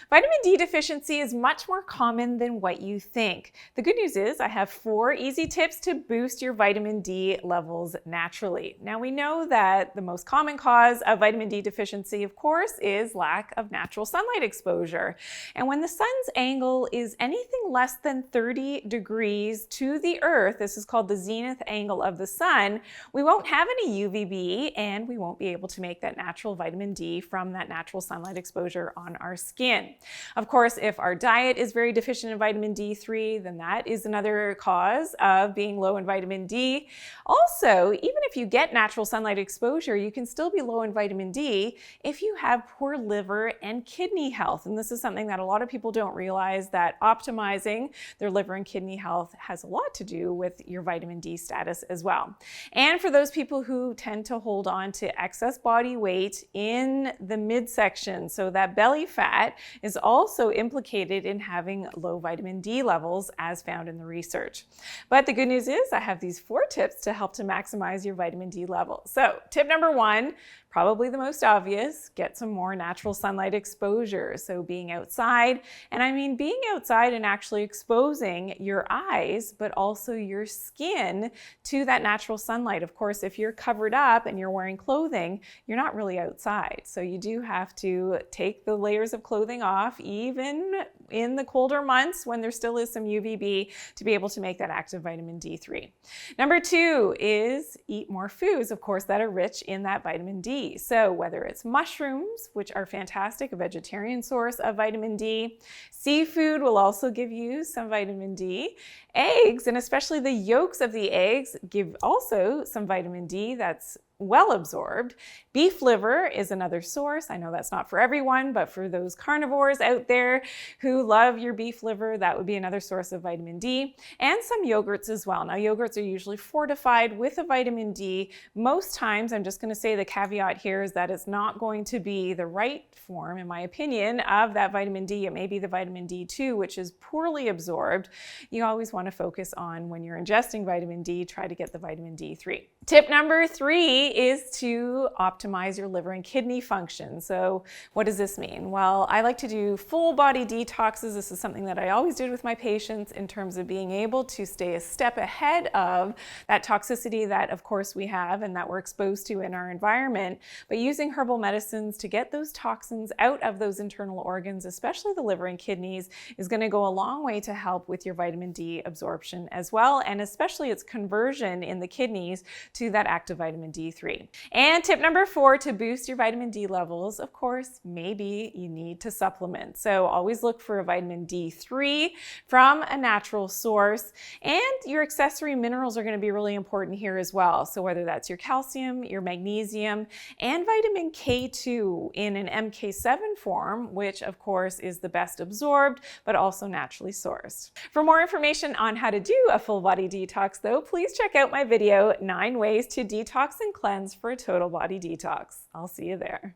Vitamin D deficiency is much more common than what you think. The good news is I have 4 easy tips to boost your vitamin D levels naturally. Now we know that the most common cause of vitamin D deficiency, of course, is lack of natural sunlight exposure. And when the sun's angle is anything less than 30 degrees to the earth, this is called the zenith angle of the sun, we won't have any UVB and we won't be able to make that natural vitamin D from that natural sunlight exposure on our skin. Of course, if our diet is very deficient in vitamin D3, then that is another cause of being low in vitamin D. Also, even if you get natural sunlight exposure, you can still be low in vitamin D if you have poor liver and kidney health. And this is something that a lot of people don't realize, that optimizing their liver and kidney health has a lot to do with your vitamin D status as well. And for those people who tend to hold on to excess body weight in the midsection, so that belly fat is also implicated in having low vitamin D levels as found in the research. But the good news is I have these 4 tips to help to maximize your vitamin D levels. So tip number 1, probably the most obvious, get some more natural sunlight exposure. So being outside, and I mean being outside and actually exposing your eyes, but also your skin to that natural sunlight. Of course, if you're covered up and you're wearing clothing, you're not really outside. So you do have to take the layers of clothing off, even in the colder months when there still is some UVB, to be able to make that active vitamin D3. Number 2 is eat more foods, of course, that are rich in that vitamin D. So whether it's mushrooms, which are fantastic, a vegetarian source of vitamin D, seafood will also give you some vitamin D. Eggs, and especially the yolks of the eggs, give also some vitamin D that's well absorbed. Beef liver is another source. I know that's not for everyone, but for those carnivores out there who love your beef liver, that would be another source of vitamin D. And some yogurts as well. Now, yogurts are usually fortified with a vitamin D. Most times, I'm just going to say the caveat here is that it's not going to be the right form, in my opinion, of that vitamin D. It may be the vitamin D2, which is poorly absorbed. You always want to focus on, when you're ingesting vitamin D, try to get the vitamin D3. Tip number 3 is to optimize your liver and kidney function. So what does this mean? Well, I like to do full body detoxes. This is something that I always did with my patients in terms of being able to stay a step ahead of that toxicity that, of course, we have and that we're exposed to in our environment. But using herbal medicines to get those toxins out of those internal organs, especially the liver and kidneys, is going to go a long way to help with your vitamin D absorption as well, and especially its conversion in the kidneys to that active vitamin D3. And tip number 4, to boost your vitamin D levels, of course, maybe you need to supplement. So always look for a vitamin D3 from a natural source, and your accessory minerals are going to be really important here as well. So whether that's your calcium, your magnesium, and vitamin K2 in an MK7 form, which of course is the best absorbed, but also naturally sourced. For more information on how to do a full body detox though, please check out my video, 9 ways to detox and cleanse for a total body detox. I'll see you there.